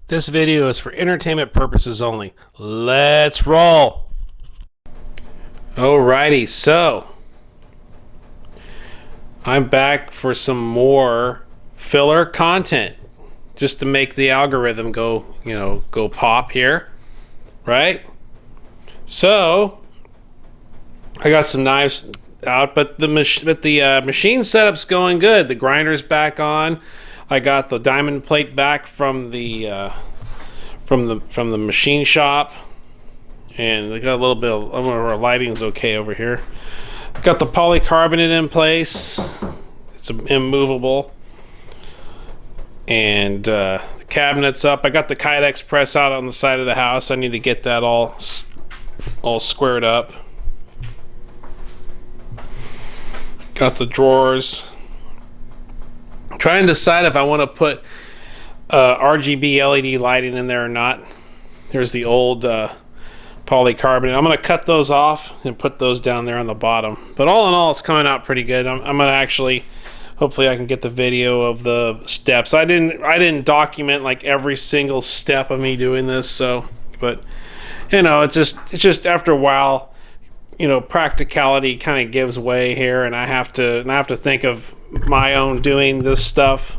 This video is for entertainment purposes only. Let's roll. Alrighty, so I'm back for some more filler content just to make the algorithm go pop here, right? So I got some knives out, but the machine setup's going good. The grinder's back on. I got the diamond plate back from the machine shop, and we got a little bit of our lighting's okay over here. Got the polycarbonate in place. It's immovable, and the cabinet's up. I got the Kydex press out on the side of the house. I need to get that all squared up. Got the drawers. Trying to decide if I want to put RGB LED lighting in there or not. There's the old polycarbonate. I'm going to cut those off and put those down there on the bottom. But all in all, it's coming out pretty good. I'm going to actually, hopefully I can get the video of the steps. I didn't document like every single step of me doing this, so, but it's just after a while, practicality kind of gives way here, and I have to think of my own doing this stuff,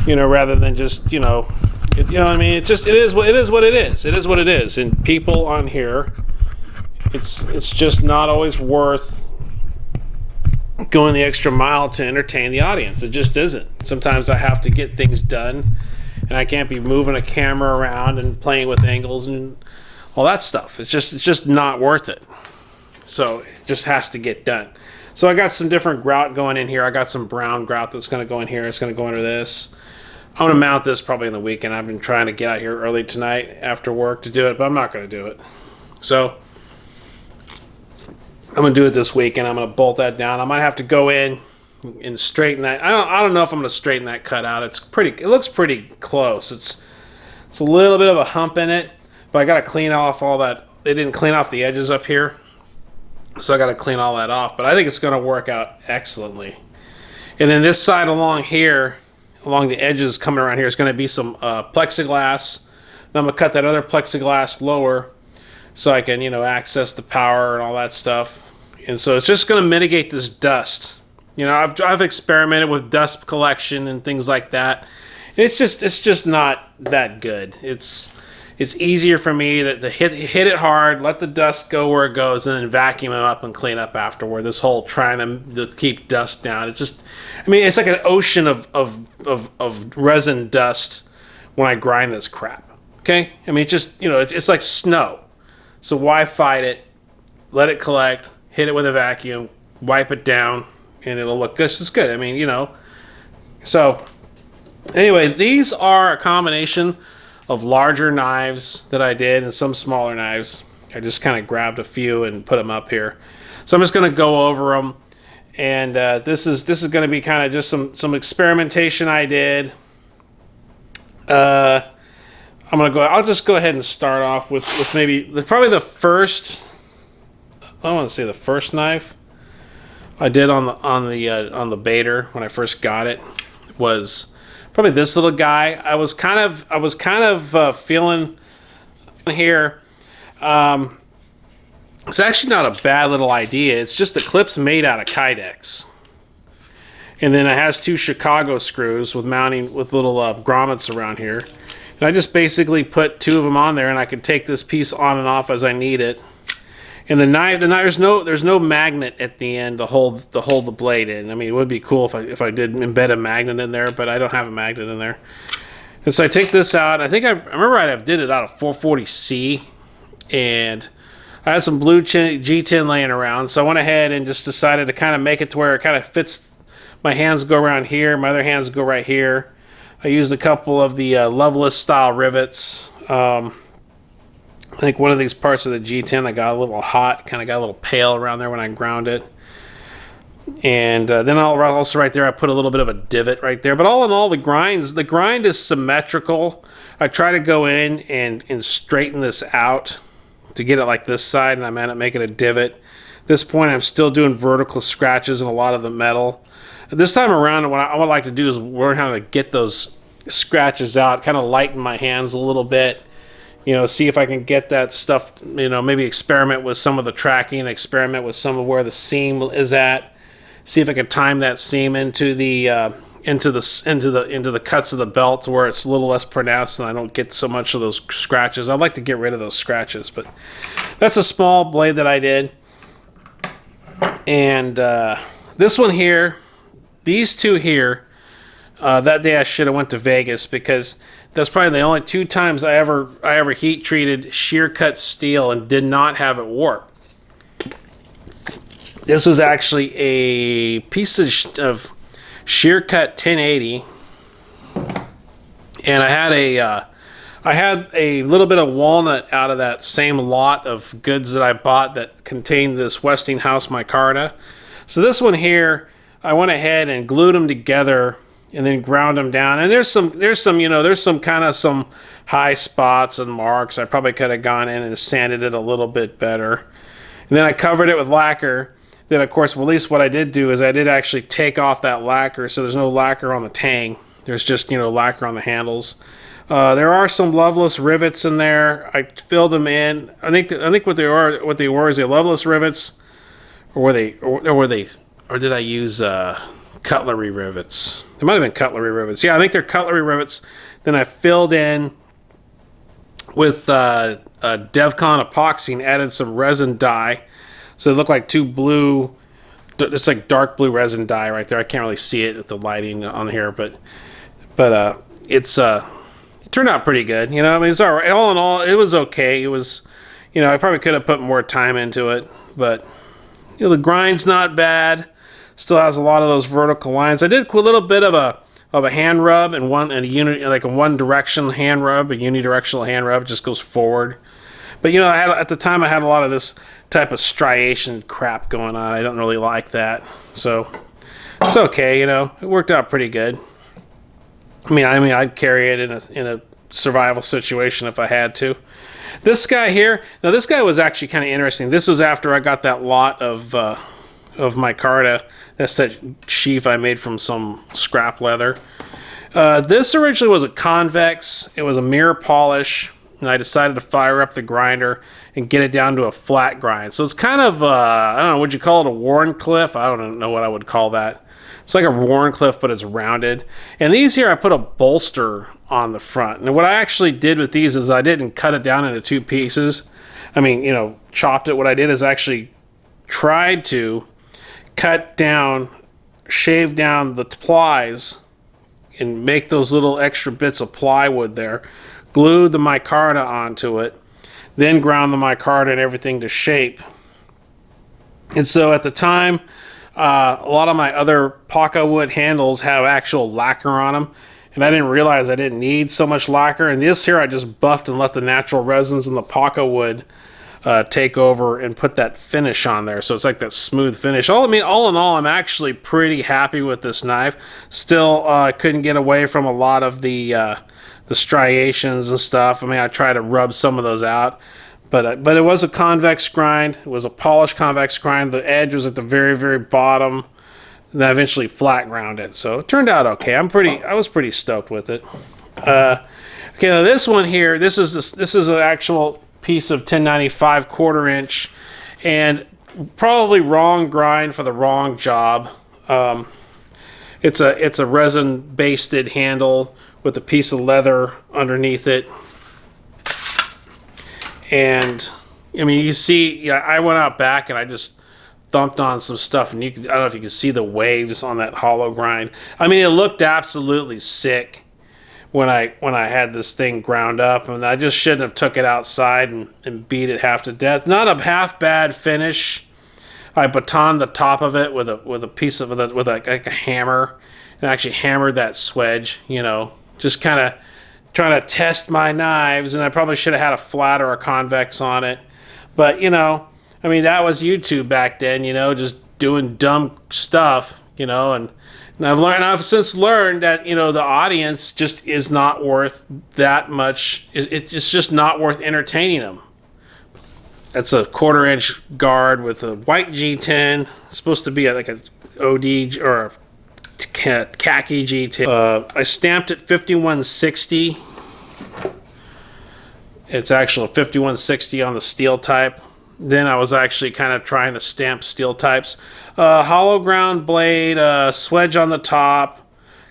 rather than just, what I mean? It is what it is. It is what it is. And people on here, it's just not always worth going the extra mile to entertain the audience. It just isn't. Sometimes I have to get things done, and I can't be moving a camera around and playing with angles and all that stuff. It's just not worth it. So it just has to get done. So I got some different grout going in here. I got some brown grout that's going to go in here. It's going to go into this. I'm going to mount this probably in the weekend. I've been trying to get out here early tonight after work to do it, but I'm not going to do it. So I'm going to do it this weekend. I'm going to bolt that down. I might have to go in and straighten that. I don't know if I'm going to straighten that cut out. It looks pretty close. It's a little bit of a hump in it, but I got to clean off all that. They didn't clean off the edges up here, so I got to clean all that off. But I think it's going to work out excellently. And then this side along here, along the edges coming around here, is going to be some plexiglass. Then I'm going to cut that other plexiglass lower so I can, access the power and all that stuff. And so it's just going to mitigate this dust. I've experimented with dust collection and things like that. And it's just not that good. It's easier for me to hit it hard, let the dust go where it goes, and then vacuum it up and clean up afterward. This whole trying to keep dust down. It's like an ocean of resin dust when I grind this crap. Okay? It's like snow. So why fight it? Let it collect, hit it with a vacuum, wipe it down, and it'll look good. It's good. So anyway, these are a combination of larger knives that I did and some smaller knives. I just kind of grabbed a few and put them up here. So I'm just going to go over them, and this is going to be kind of just some experimentation I did. I'll just go ahead and start off with probably the first. I want to say the first knife I did on the Baader when I first got it was probably this little guy. I was kind of feeling here. It's actually not a bad little idea. It's just the clip's made out of Kydex, and then it has two Chicago screws with little grommets around here. And I just basically put two of them on there, and I can take this piece on and off as I need it. And the knife, there's no magnet at the end to hold the blade in. It would be cool if I did embed a magnet in there, but I don't have a magnet in there. And so I take this out. I remember I did it out of 440C, and I had some blue G10 laying around, so I went ahead and just decided to kind of make it to where it kind of fits. My hands go around here, my other hands go right here. I used a couple of the Loveless style rivets. I think one of these parts of the G10 I got a little hot, kind of got a little pale around there when I ground it. And then also right there I put a little bit of a divot right there. But all in all, the grind is symmetrical. I try to go in and straighten this out to get it like this side, and I end up making a divot. At this point I'm still doing vertical scratches in a lot of the metal. This time around, what I would like to do is learn how to get those scratches out, kind of lighten my hands a little bit. You know, see if I can get that stuff, you know, maybe experiment with some of the tracking, experiment with some of where the seam is at. See if I can time that seam into the cuts of the belt where it's a little less pronounced and I don't get so much of those scratches. I'd like to get rid of those scratches, but that's a small blade that I did. And this one here, these two here, that day I should have went to Vegas because that's probably the only 2 times I ever heat treated shear cut steel and did not have it warp. This was actually a piece of shear cut 1080, and I had a little bit of walnut out of that same lot of goods that I bought that contained this Westinghouse micarta. So this one here, I went ahead and glued them together and then ground them down. And there's some kind of some high spots and marks. I probably could have gone in and sanded it a little bit better. And then I covered it with lacquer. Then, of course, well, at least what I did do is I did actually take off that lacquer, so there's no lacquer on the tang. There's just, you know, lacquer on the handles. There are some loveless rivets in there. I filled them in. I think what they were is they loveless rivets, or did I use cutlery rivets? It might have been cutlery rivets. Yeah, I think they're cutlery rivets. Then I filled in with DevCon epoxy and added some resin dye. So it looked like 2 blue, it's like dark blue resin dye right there. I can't really see it with the lighting on here, but it turned out pretty good. You know, I mean, it's all right. All in all, it was okay. It was, you know, I probably could have put more time into it, but you know, the grind's not bad. Still has a lot of those vertical lines. I did a little bit of a hand rub and a one direction hand rub, a unidirectional hand rub. It just goes forward. But you know, at the time I had a lot of this type of striation crap going on. I don't really like that, so it's okay. You know, it worked out pretty good. I mean, I'd carry it in a survival situation if I had to. This guy here, now this guy was actually kind of interesting. This was after I got that lot of micarta. That's that sheath I made from some scrap leather. This originally was a convex. It was a mirror polish. And I decided to fire up the grinder and get it down to a flat grind. So it's kind of, I don't know, would you call it a Wharncliffe? I don't know what I would call that. It's like a Wharncliffe, but it's rounded. And these here, I put a bolster on the front. And what I actually did with these is I didn't cut it down into 2 pieces. I mean, you know, chopped it. What I did is actually tried to cut down, shave down the plies and make those little extra bits of plywood there. Glued the micarta onto it, then ground the micarta and everything to shape. And so at the time, a lot of my other Paca wood handles have actual lacquer on them, and I didn't realize I didn't need so much lacquer. And this here I just buffed and let the natural resins and the Paca wood take over and put that finish on there. So it's like that smooth finish. All in all, I'm actually pretty happy with this knife. Still, I couldn't get away from a lot of the striations and stuff. I mean, I tried to rub some of those out, but it was a convex grind. It was a polished convex grind. The edge was at the very, very bottom, and I eventually flat ground it. So it turned out okay. I was pretty stoked with it. Okay, now this one here, this is an actual piece of 1095 1/4 inch, and probably wrong grind for the wrong job. It's a resin basted handle with a piece of leather underneath it. And I mean, you see, yeah, I went out back and I just thumped on some stuff, and I don't know if you can see the waves on that hollow grind. I mean, it looked absolutely sick when I had this thing ground up, and I just shouldn't have took it outside and beat it half to death. Not a half bad finish. I batoned the top of it with a piece of like a hammer, and actually hammered that swedge, you know, just kind of trying to test my knives, and I probably should have had a flat or a convex on it. But, you know, I mean, that was YouTube back then, you know, just doing dumb stuff, you know, and I've since learned that, you know, the audience just is not worth that much. It's just not worth entertaining them. That's a 1/4 inch guard with a white G10. It's supposed to be like a OD or a khaki G10. I stamped it 5160. It's actually 5160 on the steel type. Then I was actually kind of trying to stamp steel types. Hollow ground blade, swedge on the top.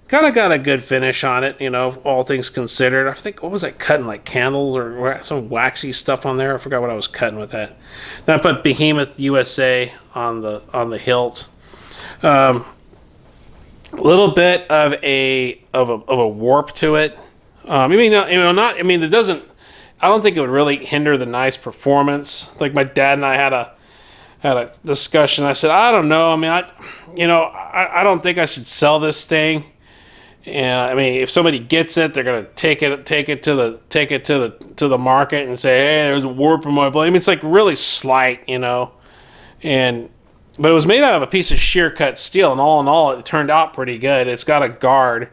Kind of got a good finish on it, you know, all things considered. I think, what was I cutting, like candles or some waxy stuff on there? I forgot what I was cutting with that. Then I put Behemoth USA on the hilt. A little bit of a warp to it. I mean, you know, not. I mean, it doesn't. I don't think it would really hinder the nice performance. Like my dad and I had a discussion. I said, I don't know. I mean, I don't think I should sell this thing. And I mean, if somebody gets it, they're gonna take it to the market and say, hey, there's a warp in my blade. I mean, it's like really slight, you know. But it was made out of a piece of shear cut steel, and all in all, it turned out pretty good. It's got a guard.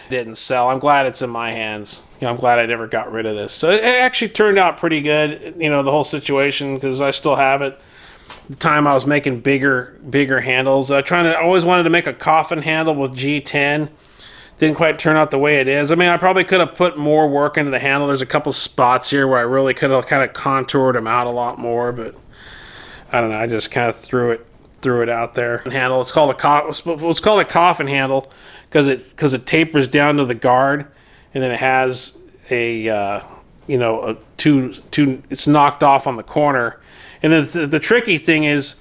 Didn't sell. I'm glad it's in my hands. You know, I'm glad I never got rid of this. So it actually turned out pretty good, you know, the whole situation, because I still have it. The time I was making bigger handles. I always wanted to make a coffin handle with G10. Didn't quite turn out the way it is. I mean, I probably could have put more work into the handle. There's a couple spots here where I really could have kind of contoured them out a lot more, but I don't know. I just kind of threw it out there. Handle. It's called a coffin handle because it tapers down to the guard, and then it has a two. It's knocked off on the corner, and then the tricky thing is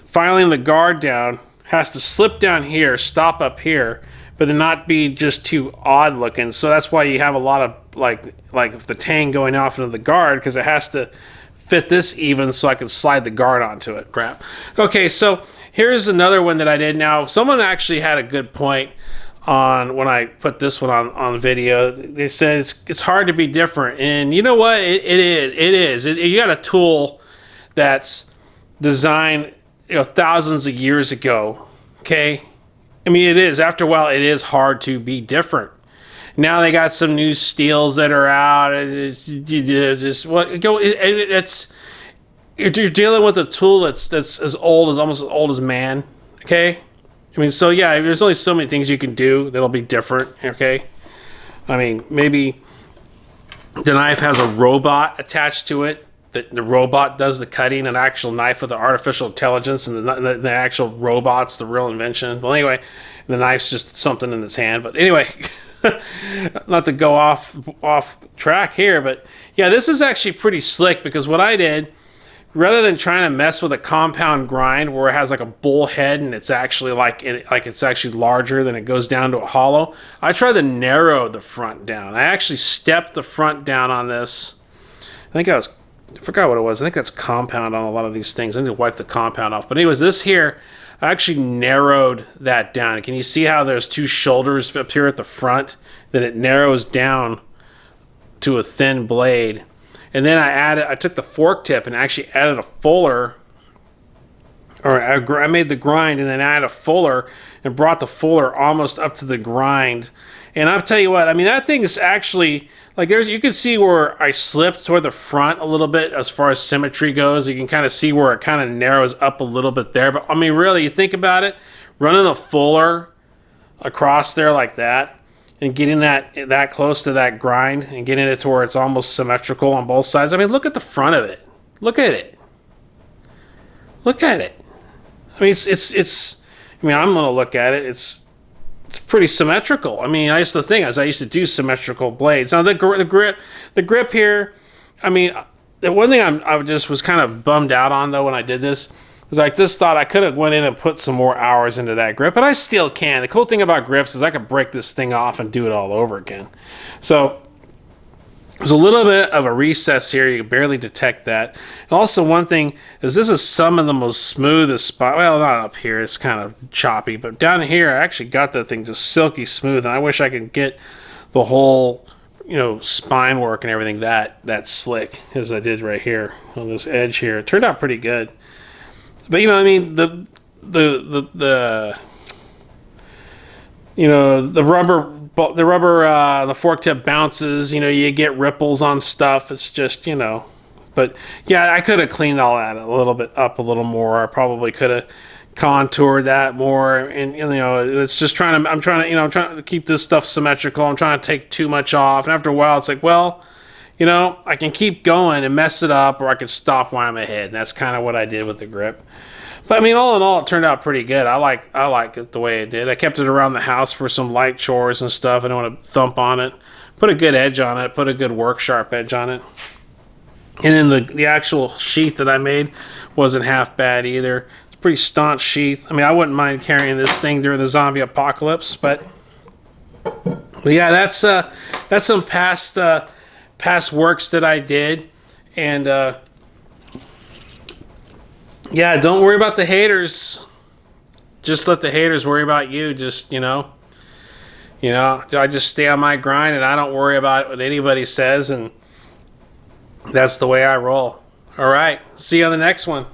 filing the guard down has to slip down here, stop up here, but then not be just too odd looking. So that's why you have a lot of like the tang going off into the guard, because it has to fit this even so I can slide the guard onto it. Crap. Okay, so here's another one that I did. Now, someone actually had a good point on when I put this one on video. They said it's hard to be different, and you know what? It is. You got a tool that's designed, you know, thousands of years ago. Okay, I mean, it is. After a while, it is hard to be different. Now they got some new steels that are out. You're dealing with a tool that's almost as old as man. Okay, I mean, so yeah, there's only so many things you can do that'll be different. Okay, I mean, maybe the knife has a robot attached to it. The robot does the cutting, an actual knife with the artificial intelligence, and the actual robot's the real invention. Well, anyway, the knife's just something in its hand. But anyway, not to go off track here, but yeah, this is actually pretty slick, because what I did, rather than trying to mess with a compound grind where it has like a bull head and it's actually it's actually larger than it goes down to a hollow, I tried to narrow the front down. I actually stepped the front down on this. I forgot what it was. I think that's compound on a lot of these things. I need to wipe the compound off. But anyways, this here, I actually narrowed that down. Can you see how there's two shoulders up here at the front? Then it narrows down to a thin blade. And then I took the fork tip and actually added a fuller. Or I made the grind and then added a fuller and brought the fuller almost up to the grind. And I'll tell you what, I mean, that thing is actually, like, you can see where I slipped toward the front a little bit as far as symmetry goes. You can kind of see where it kind of narrows up a little bit there. But, I mean, really, you think about it, running a fuller across there like that and getting that close to that grind and getting it to where it's almost symmetrical on both sides. I mean, look at the front of it. Look at it. Look at it. I mean, it's I mean, I'm going to look at it. It's pretty symmetrical. I mean, I used to do symmetrical blades. Now the grip here, I mean, the one thing I just was kind of bummed out on though when I did this was like this thought I could have went in and put some more hours into that grip, but I still can. The cool thing about grips is I could break this thing off and do it all over again. So there's a little bit of a recess here. You can barely detect that. And also one thing is this is some of the most smoothest spot. Well, not up here. It's kind of choppy. But down here, I actually got that thing just silky smooth. And I wish I could get the whole, you know, spine work and everything that slick as I did right here on this edge here. It turned out pretty good. But, you know, I mean, the rubber, the fork tip bounces, you know, you get ripples on stuff. It's just, you know, but yeah, I could have cleaned all that a little bit up a little more. I probably could have contour that more, and it's just I'm trying to I'm trying to keep this stuff symmetrical. I'm trying to take too much off, and after a while it's like, well, I can keep going and mess it up, or I can stop while I'm ahead. And that's kind of what I did with the grip. But I mean, all in all, it turned out pretty good. I like it the way it did. I kept it around the house for some light chores and stuff. I don't want to thump on it. Put a good edge on it. Put a good work sharp edge on it. And then the actual sheath that I made wasn't half bad either. It's a pretty staunch sheath. I mean, I wouldn't mind carrying this thing during the zombie apocalypse. But yeah, that's some past works that I did. And yeah, don't worry about the haters. Just let the haters worry about you. Just I just stay on my grind, and I don't worry about what anybody says, and that's the way I roll. All right. See you on the next one.